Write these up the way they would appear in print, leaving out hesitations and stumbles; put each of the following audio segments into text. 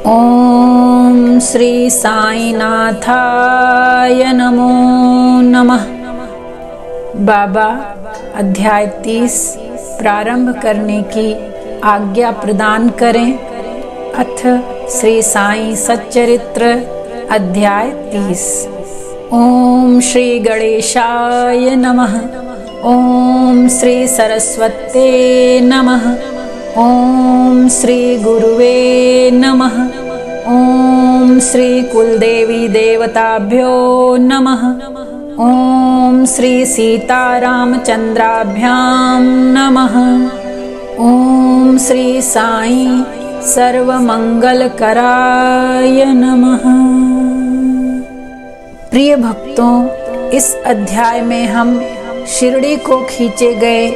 ओम श्री साईनाथाय नमो नमः। बाबा अध्याय 30 प्रारंभ करने की आज्ञा प्रदान करें। अथ श्री साई सच्चरित्र अध्याय 30। ओम श्री गणेशाय नमः। ओम श्री सरस्वते नमः। ओम श्री गुरुवे नमः। ओम श्री कुलदेवी देवताभ्यो नमः। ओम श्री सीतारामचंद्राभ्यां नमः। ओम श्री साई सर्वमंगलकराय नमः। प्रिय भक्तों, इस अध्याय में हम शिरडी को खींचे गए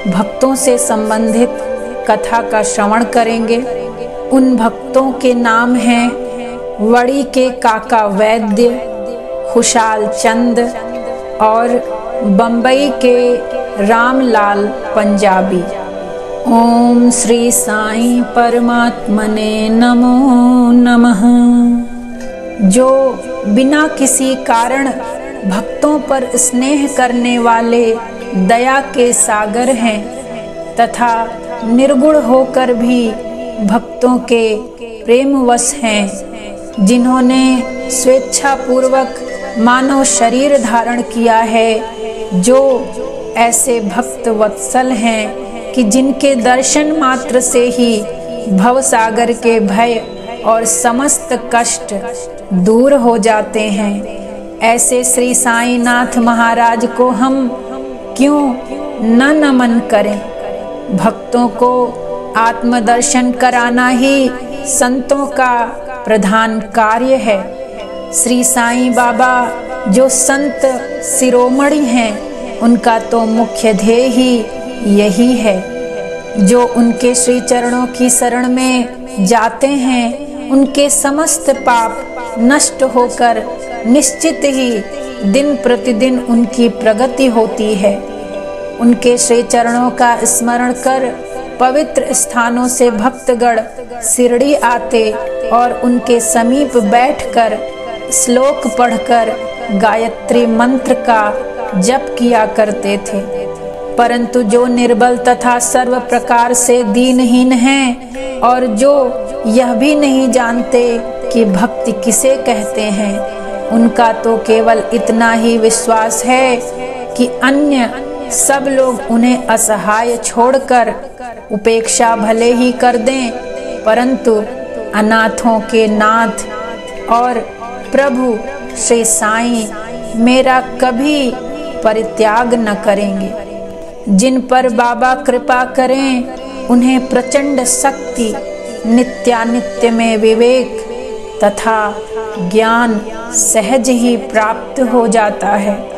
भक्तों से संबंधित कथा का श्रवण करेंगे। उन भक्तों के नाम हैं वड़ी के काका वैद्य, खुशाल चंद और बंबई के रामलाल पंजाबी। ओम श्री साई परमात्मने नमो नमः। जो बिना किसी कारण भक्तों पर स्नेह करने वाले दया के सागर हैं तथा निर्गुण होकर भी भक्तों के प्रेमवश हैं, जिन्होंने स्वेच्छा पूर्वक मानव शरीर धारण किया है, जो ऐसे भक्त वत्सल हैं कि जिनके दर्शन मात्र से ही भवसागर के भय और समस्त कष्ट दूर हो जाते हैं। ऐसे श्री साईनाथ महाराज को हम क्यों न नमन करें। भक्तों को आत्मदर्शन कराना ही संतों का प्रधान कार्य है। श्री साईं बाबा जो संत शिरोमणि हैं, उनका तो मुख्य ध्येय ही यही है। जो उनके श्री चरणों की शरण में जाते हैं, उनके समस्त पाप नष्ट होकर निश्चित ही दिन प्रतिदिन उनकी प्रगति होती है। उनके श्री चरणों का स्मरण कर पवित्र स्थानों से भक्तगण शिरडी आते और उनके समीप बैठकर श्लोक पढ़कर गायत्री मंत्र का जप किया करते थे। परंतु जो निर्बल तथा सर्व प्रकार से दीनहीन हैं और जो यह भी नहीं जानते कि भक्ति किसे कहते हैं, उनका तो केवल इतना ही विश्वास है कि अन्य सब लोग उन्हें असहाय छोड़कर उपेक्षा भले ही कर दें, परंतु अनाथों के नाथ और प्रभु श्री साईं मेरा कभी परित्याग न करेंगे। जिन पर बाबा कृपा करें, उन्हें प्रचंड शक्ति, नित्यानित्य में विवेक तथा ज्ञान सहज ही प्राप्त हो जाता है।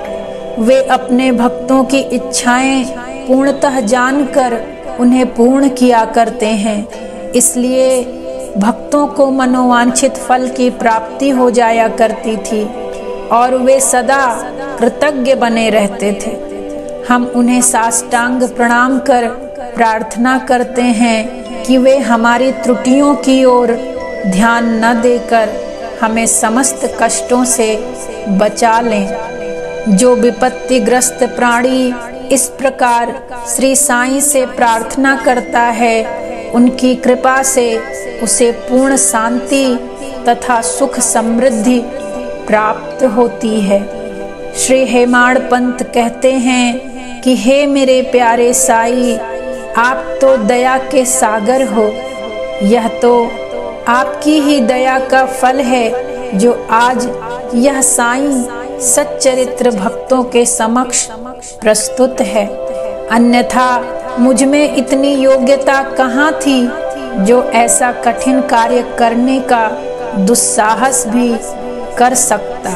वे अपने भक्तों की इच्छाएं पूर्णतः जानकर उन्हें पूर्ण किया करते हैं। इसलिए भक्तों को मनोवांछित फल की प्राप्ति हो जाया करती थी और वे सदा कृतज्ञ बने रहते थे। हम उन्हें साष्टांग प्रणाम कर प्रार्थना करते हैं कि वे हमारी त्रुटियों की ओर ध्यान न देकर हमें समस्त कष्टों से बचा लें। जो विपत्तिग्रस्त प्राणी इस प्रकार श्री साईं से प्रार्थना करता है, उनकी कृपा से उसे पूर्ण शांति तथा सुख समृद्धि प्राप्त होती है। श्री हेमाड़ पंत कहते हैं कि हे मेरे प्यारे साई, आप तो दया के सागर हो। यह तो आपकी ही दया का फल है जो आज यह साईं सच्चरित्र भक्तों के समक्ष प्रस्तुत है। अन्यथा मुझ में इतनी योग्यता कहाँ थी जो ऐसा कठिन कार्य करने का दुस्साहस भी कर सकता।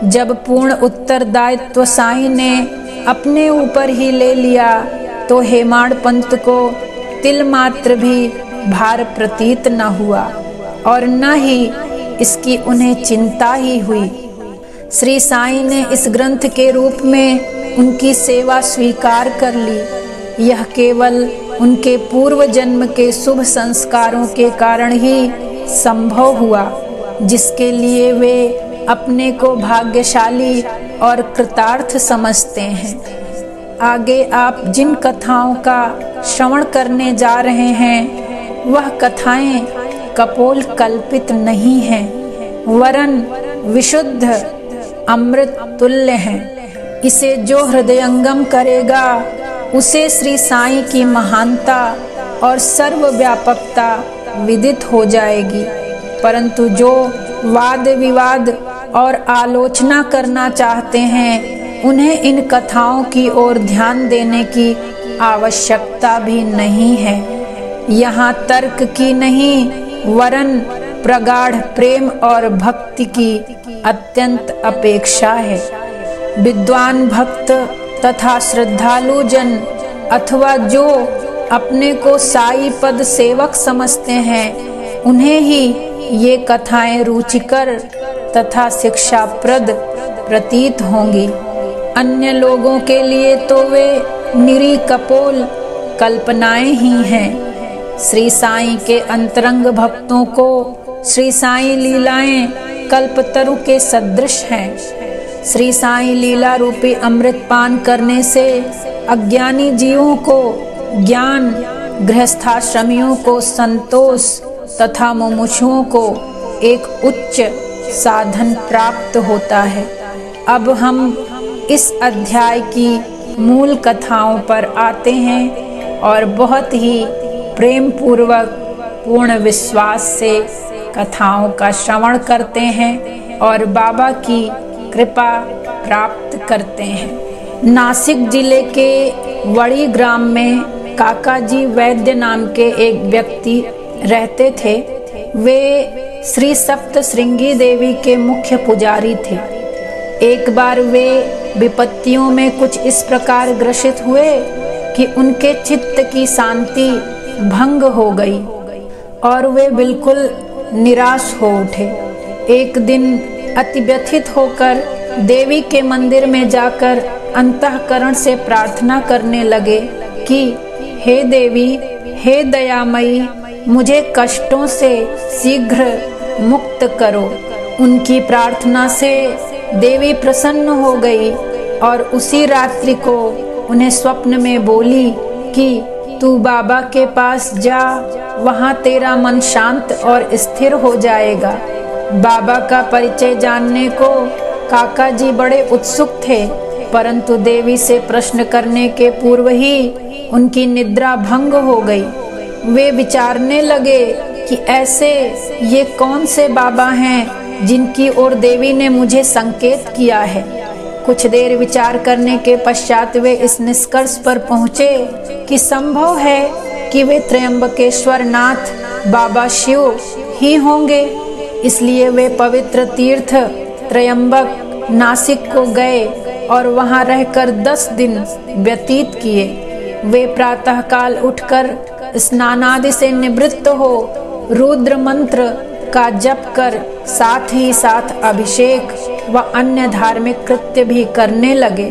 जब पूर्ण उत्तरदायित्व साईं ने अपने ऊपर ही ले लिया तो हेमाड़ पंत को तिल मात्र भी भार प्रतीत न हुआ और न ही इसकी उन्हें चिंता ही हुई। श्री साईं ने इस ग्रंथ के रूप में उनकी सेवा स्वीकार कर ली। यह केवल उनके पूर्व जन्म के शुभ संस्कारों के कारण ही संभव हुआ, जिसके लिए वे अपने को भाग्यशाली और कृतार्थ समझते हैं। आगे आप जिन कथाओं का श्रवण करने जा रहे हैं, वह कथाएं कपोल कल्पित नहीं हैं, वरन विशुद्ध अमृत तुल्य हैं। इसे जो हृदयंगम करेगा, उसे श्री साईं की महानता और सर्वव्यापकता विदित हो जाएगी। परंतु जो वाद विवाद और आलोचना करना चाहते हैं, उन्हें इन कथाओं की ओर ध्यान देने की आवश्यकता भी नहीं है। यहाँ तर्क की नहीं, वरन प्रगाढ़ प्रेम और भक्ति की अत्यंत अपेक्षा है। विद्वान भक्त तथा श्रद्धालु जन अथवा जो अपने को साई पद सेवक समझते हैं, उन्हें ही ये कथाएं रुचिकर तथा शिक्षाप्रद प्रतीत होंगी। अन्य लोगों के लिए तो वे निरी कपोल कल्पनाएं ही हैं। श्री साईं के अंतरंग भक्तों को श्री साईं लीलाएं कल्पतरु के सदृश हैं। श्री साईं लीला रूपी अमृत पान करने से अज्ञानी जीवों को ज्ञान, गृहस्थाश्रमियों को संतोष तथा मुमुक्षुओं को एक उच्च साधन प्राप्त होता है। अब हम इस अध्याय की मूल कथाओं पर आते हैं और बहुत ही प्रेम पूर्वक पूर्ण विश्वास से कथाओं का श्रवण करते हैं और बाबा की कृपा प्राप्त करते हैं। नासिक जिले के वड़ी ग्राम में काकाजी वैद्य नाम के एक व्यक्ति रहते थे। वे श्री सप्तश्रृंगी देवी के मुख्य पुजारी थे। एक बार वे विपत्तियों में कुछ इस प्रकार ग्रसित हुए कि उनके चित्त की शांति भंग हो गई और वे बिल्कुल निराश हो उठे। एक दिन अति व्यथित होकर देवी के मंदिर में जाकर अंतःकरण से प्रार्थना करने लगे कि हे देवी, हे दयामयी, मुझे कष्टों से शीघ्र मुक्त करो। उनकी प्रार्थना से देवी प्रसन्न हो गई और उसी रात्रि को उन्हें स्वप्न में बोली कि तू बाबा के पास जा, वहाँ तेरा मन शांत और स्थिर हो जाएगा। बाबा का परिचय जानने को काका जी बड़े उत्सुक थे, परंतु देवी से प्रश्न करने के पूर्व ही उनकी निद्रा भंग हो गई। वे विचारने लगे कि ऐसे ये कौन से बाबा हैं जिनकी ओर देवी ने मुझे संकेत किया है। कुछ देर विचार करने के पश्चात वे इस निष्कर्ष पर पहुँचे कि संभव है कि वे त्र्यंबकेश्वर नाथ बाबा शिव ही होंगे। इसलिए वे पवित्र तीर्थ त्र्यंबक नासिक को गए और वहां रहकर 10 दिन व्यतीत किए। वे प्रातःकाल उठकर स्नानादि से निवृत्त हो रुद्र मंत्र का जप कर साथ ही साथ अभिषेक व अन्य धार्मिक कृत्य भी करने लगे,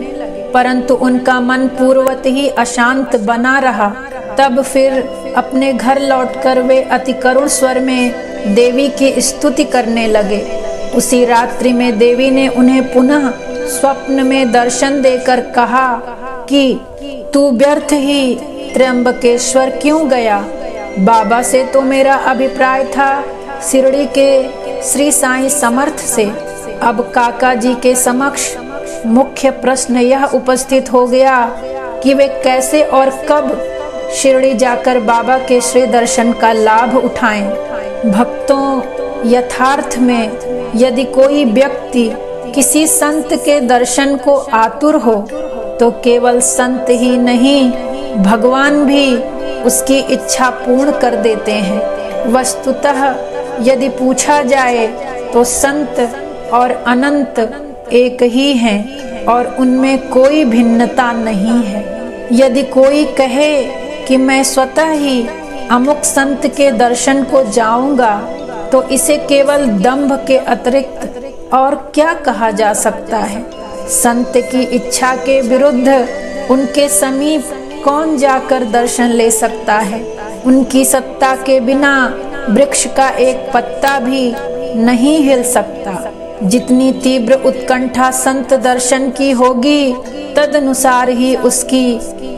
परंतु उनका मन पूर्वत ही अशांत बना रहा। तब फिर अपने घर लौटकर वे अति करुण स्वर में देवी की स्तुति करने लगे। उसी रात्रि में देवी ने उन्हें पुनः स्वप्न में दर्शन देकर कहा कि तू व्यर्थ ही त्र्यंबकेश्वर क्यों गया? बाबा से तो मेरा अभिप्राय था शिरडी के श्री साईं समर्थ से। अब काका जी के समक्ष मुख्य प्रश्न यह उपस्थित हो गया कि वे कैसे और कब शिरडी जाकर बाबा के श्री दर्शन का लाभ उठाएं। भक्तों, यथार्थ में यदि कोई व्यक्ति किसी संत के दर्शन को आतुर हो तो केवल संत ही नहीं, भगवान भी उसकी इच्छा पूर्ण कर देते हैं। वस्तुतः यदि पूछा जाए तो संत और अनंत एक ही हैं और उनमें कोई भिन्नता नहीं है। यदि कोई कहे कि मैं स्वतः ही अमुक संत के दर्शन को जाऊंगा, तो इसे केवल दंभ के अतिरिक्त और क्या कहा जा सकता है। संत की इच्छा के विरुद्ध उनके समीप कौन जाकर दर्शन ले सकता है। उनकी सत्ता के बिना वृक्ष का एक पत्ता भी नहीं हिल सकता। जितनी तीव्र उत्कंठा संत दर्शन की होगी, तदनुसार ही उसकी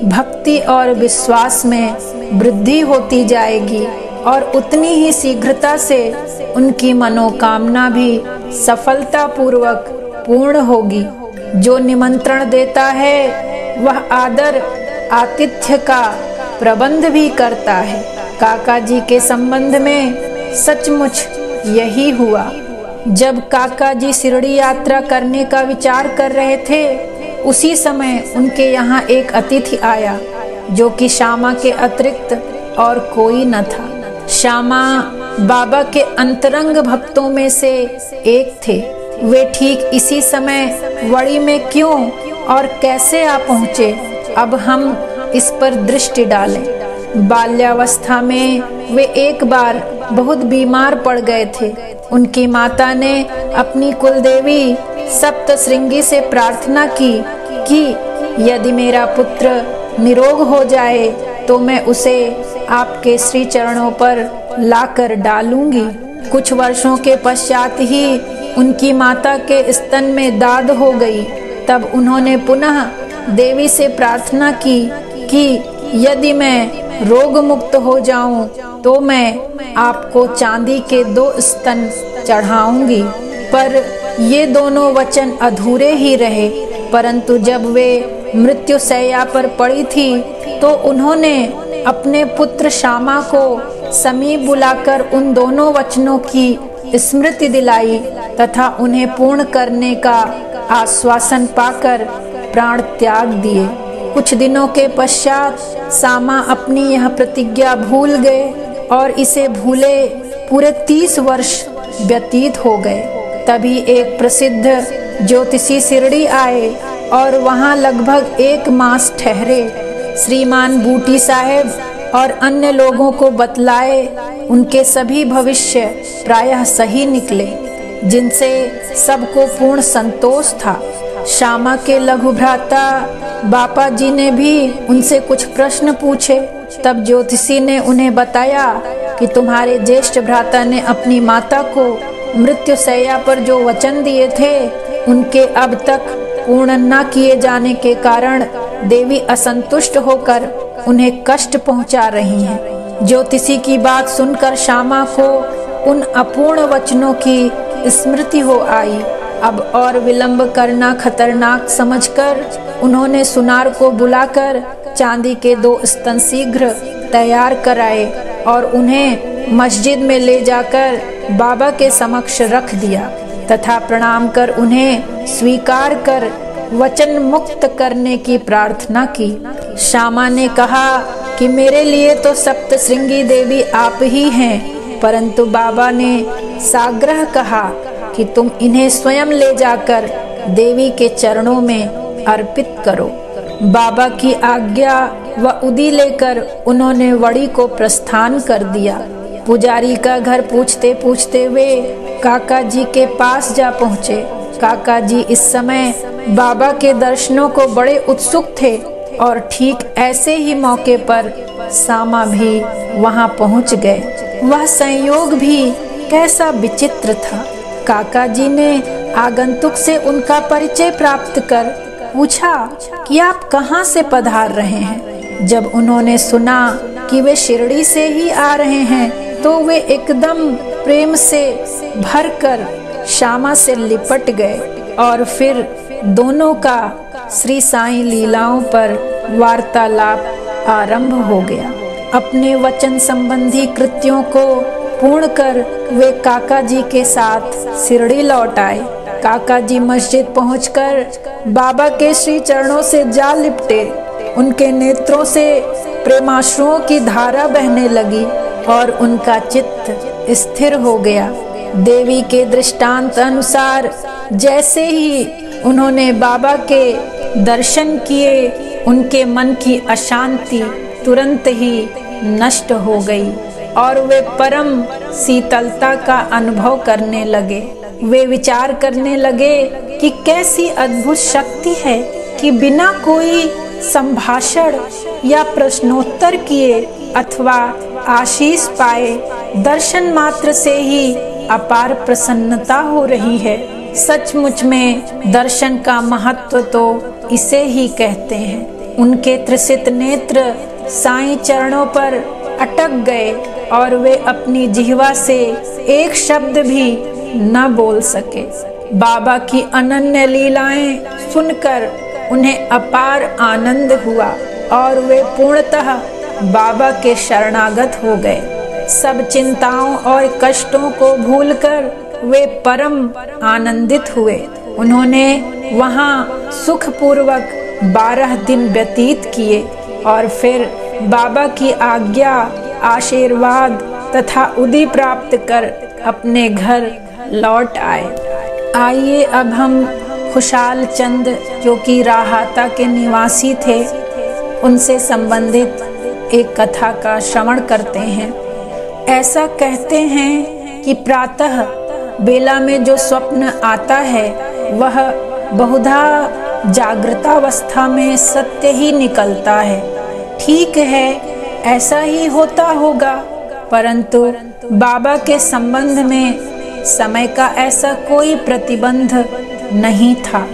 भक्ति और विश्वास में वृद्धि होती जाएगी और उतनी ही शीघ्रता से उनकी मनोकामना भी सफलता पूर्वक पूर्ण होगी। जो निमंत्रण देता है वह आदर आतिथ्य का प्रबंध भी करता है। काका जी के संबंध में सचमुच यही हुआ। जब काका जी शिरडी यात्रा करने का विचार कर रहे थे, उसी समय उनके यहाँ एक अतिथि आया जो कि श्यामा के अतिरिक्त और कोई न था। श्यामा बाबा के अंतरंग भक्तों में से एक थे। वे ठीक इसी समय वड़ी में क्यों और कैसे आ पहुँचे, अब हम इस पर दृष्टि डालें। बाल्यावस्था में वे एक बार बहुत बीमार पड़ गए थे। उनकी माता ने अपनी कुलदेवी सप्तशृंगी से प्रार्थना की कि यदि मेरा पुत्र निरोग हो जाए तो मैं उसे आपके श्री चरणों पर लाकर डालूंगी। कुछ वर्षों के पश्चात ही उनकी माता के स्तन में दाद हो गई। तब उन्होंने पुनः देवी से प्रार्थना की कि यदि मैं रोग मुक्त हो जाऊं तो मैं आपको चांदी के 2 स्तन चढ़ाऊंगी। पर ये दोनों वचन अधूरे ही रहे। परंतु जब वे मृत्युशैया पर पड़ी थी तो उन्होंने अपने पुत्र श्यामा को समीप बुलाकर उन दोनों वचनों की स्मृति दिलाई तथा उन्हें पूर्ण करने का आश्वासन पाकर प्राण त्याग दिए। कुछ दिनों के पश्चात श्यामा अपनी यह प्रतिज्ञा भूल गए और इसे भूले पूरे 30 वर्ष व्यतीत हो गए। तभी एक प्रसिद्ध ज्योतिषी शिरडी आए और वहां लगभग 1 मास ठहरे। श्रीमान बूटी साहेब और अन्य लोगों को बतलाए उनके सभी भविष्य प्रायः सही निकले, जिनसे सबको पूर्ण संतोष था। श्यामा के लघु भ्राता बापा जी ने भी उनसे कुछ प्रश्न पूछे। तब ज्योतिषी ने उन्हें बताया कि तुम्हारे ज्येष्ठ भ्राता ने अपनी माता को मृत्युशैया पर जो वचन दिए थे उनके अब तक पूर्ण न किए जाने के कारण देवी असंतुष्ट होकर उन्हें कष्ट पहुंचा रही हैं। ज्योतिषी की बात सुनकर श्यामा को उन अपूर्ण वचनों की स्मृति हो आई। अब और विलंब करना खतरनाक समझकर उन्होंने सुनार को बुलाकर चांदी के 2 स्तन शीघ्र तैयार कराए और उन्हें मस्जिद में ले जाकर बाबा के समक्ष रख दिया तथा प्रणाम कर उन्हें स्वीकार कर वचन मुक्त करने की प्रार्थना की। श्यामा ने कहा कि मेरे लिए तो सप्तशृंगी देवी आप ही हैं, परंतु बाबा ने साग्रह कहा कि तुम इन्हें स्वयं ले जाकर देवी के चरणों में अर्पित करो। बाबा की आज्ञा व उदी लेकर उन्होंने वड़ी को प्रस्थान कर दिया। पुजारी का घर पूछते पूछते वे काका जी के पास जा पहुँचे। काका जी इस समय बाबा के दर्शनों को बड़े उत्सुक थे और ठीक ऐसे ही मौके पर श्यामा भी वहां पहुंच गए। वह संयोग भी कैसा विचित्र था। काका जी ने आगंतुक से उनका परिचय प्राप्त कर पूछा कि आप कहां से पधार रहे हैं। जब उन्होंने सुना कि वे शिरडी से ही आ रहे हैं तो वे एकदम प्रेम से भरकर श्यामा से लिपट गए और फिर दोनों का श्री साईं लीलाओं पर वार्तालाप आरंभ हो गया। अपने वचन संबंधी कृत्यों को पूर्ण कर वे काका जी के साथ शिरडी लौट आए। काका जी मस्जिद पहुंचकर बाबा के श्री चरणों से जा लिपटे। उनके नेत्रों से प्रेमाश्रुओं की धारा बहने लगी और उनका चित्त स्थिर हो गया। देवी के दृष्टांत अनुसार जैसे ही उन्होंने बाबा के दर्शन किए, उनके मन की अशांति तुरंत ही नष्ट हो गई और वे परम शीतलता का अनुभव करने लगे। वे विचार करने लगे कि कैसी अद्भुत शक्ति है कि बिना कोई संभाषण या प्रश्नोत्तर किए अथवा आशीष पाए दर्शन मात्र से ही अपार प्रसन्नता हो रही है। सचमुच में दर्शन का महत्व तो इसे ही कहते हैं। उनके त्रिसित नेत्र साईं चरणों पर अटक गए और वे अपनी जिह्वा से एक शब्द भी न बोल सके। बाबा की अनन्य लीलाएं सुनकर उन्हें अपार आनंद हुआ और वे पूर्णतः बाबा के शरणागत हो गए। सब चिंताओं और कष्टों को भूलकर वे परम आनंदित हुए। उन्होंने वहां सुखपूर्वक 12 दिन व्यतीत किए और फिर बाबा की आज्ञा, आशीर्वाद तथा उदी प्राप्त कर अपने घर लौट आए। आइए अब हम खुशाल चंद, जो कि राहाता के निवासी थे, उनसे संबंधित एक कथा का श्रवण करते हैं। ऐसा कहते हैं कि प्रातः बेला में जो स्वप्न आता है वह बहुधा जागृतावस्था में सत्य ही निकलता है। ठीक है, ऐसा ही होता होगा, परंतु बाबा के संबंध में समय का ऐसा कोई प्रतिबंध नहीं था।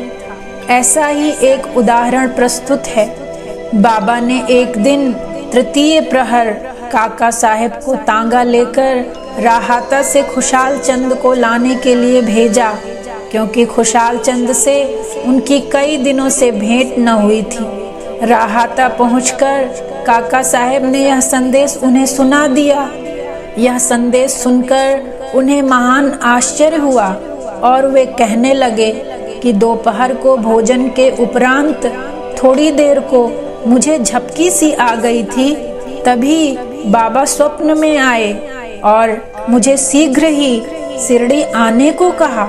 ऐसा ही एक उदाहरण प्रस्तुत है। बाबा ने एक दिन तृतीय प्रहर काका साहेब को तांगा लेकर राहाता से खुशाल चंद को लाने के लिए भेजा, क्योंकि खुशाल चंद से उनकी कई दिनों से भेंट न हुई थी। राहाता पहुंचकर काका साहेब ने यह संदेश उन्हें सुना दिया। यह संदेश सुनकर उन्हें महान आश्चर्य हुआ और वे कहने लगे कि दोपहर को भोजन के उपरांत थोड़ी देर को मुझे झपकी सी आ गई थी। तभी बाबा स्वप्न में आए और मुझे शीघ्र ही शिरडी आने को कहा,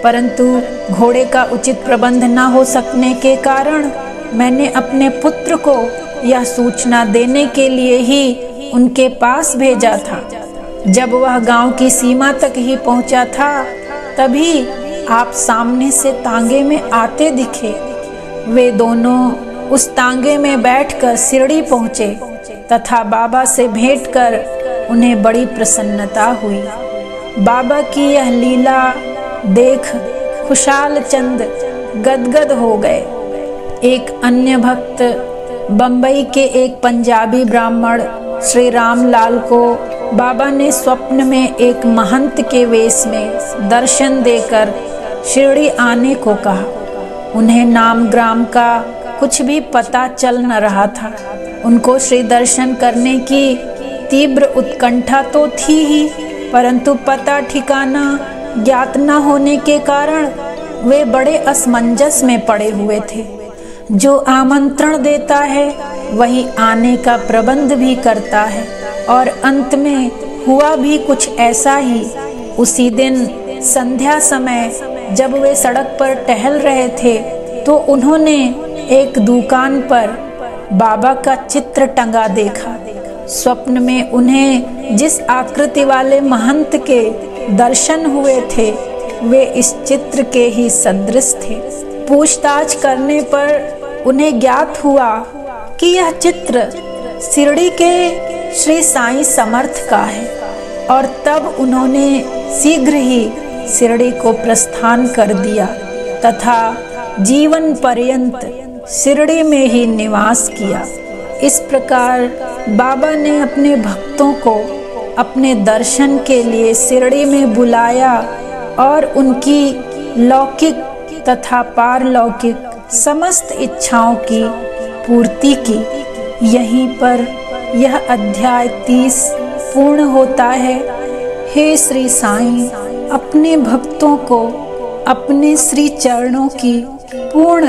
परंतु घोड़े का उचित प्रबंध न हो सकने के कारण मैंने अपने पुत्र को यह सूचना देने के लिए ही उनके पास भेजा था। जब वह गांव की सीमा तक ही पहुंचा था, तभी आप सामने से तांगे में आते दिखे। वे दोनों उस तांगे में बैठकर शिरडी पहुंचे तथा बाबा से भेंट कर उन्हें बड़ी प्रसन्नता हुई। बाबा की यह लीला देख खुशाल चंद गदगद हो गए। एक अन्य भक्त बंबई के एक पंजाबी ब्राह्मण श्री रामलाल को बाबा ने स्वप्न में एक महंत के वेश में दर्शन देकर शिरडी आने को कहा। उन्हें नाम ग्राम का कुछ भी पता चल न रहा था। उनको श्री दर्शन करने की तीव्र उत्कंठा तो थी ही, परंतु पता ठिकाना ज्ञात न होने के कारण वे बड़े असमंजस में पड़े हुए थे। जो आमंत्रण देता है वही आने का प्रबंध भी करता है, और अंत में हुआ भी कुछ ऐसा ही। उसी दिन संध्या समय जब वे सड़क पर टहल रहे थे तो उन्होंने एक दुकान पर बाबा का चित्र टंगा देखा। स्वप्न में उन्हें जिस आकृति वाले महंत के दर्शन हुए थे वे इस चित्र के ही सदृश थे। पूछताछ करने पर उन्हें ज्ञात हुआ कि यह चित्र शिरडी के श्री साईं समर्थ का है, और तब उन्होंने शीघ्र ही शिरडी को प्रस्थान कर दिया तथा जीवन पर्यंत शिरडी में ही निवास किया। इस प्रकार बाबा ने अपने भक्तों को अपने दर्शन के लिए शिरडी में बुलाया और उनकी लौकिक तथा पारलौकिक समस्त इच्छाओं की पूर्ति की। यहीं पर यह अध्याय 30 पूर्ण होता है। हे श्री साईं, अपने भक्तों को अपने श्री चरणों की पूर्ण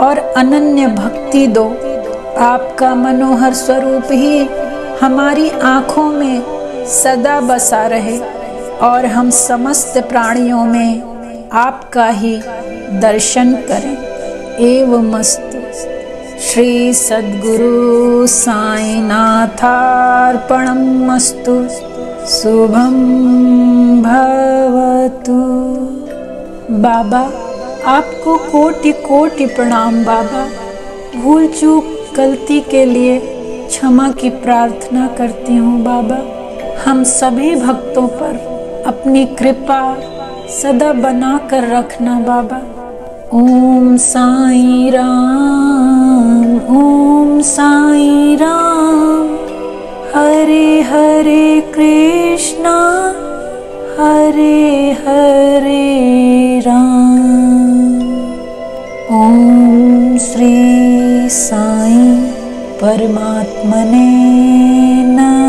और अनन्य भक्ति दो। आपका मनोहर स्वरूप ही हमारी आँखों में सदा बसा रहे और हम समस्त प्राणियों में आपका ही दर्शन करें। एवमस्तु। श्री सद्गुरु साईनाथार्पणमस्तु। शुभम भवतु। बाबा, आपको कोटि कोटि प्रणाम। बाबा, भूल चूक गलती के लिए क्षमा की प्रार्थना करती हूँ। बाबा, हम सभी भक्तों पर अपनी कृपा सदा बना कर रखना बाबा। ओम साईं राम, ओम साईं राम। हरे हरे कृष्णा, हरे हरे राम। ओम श्री साईं परमात्मने नमः।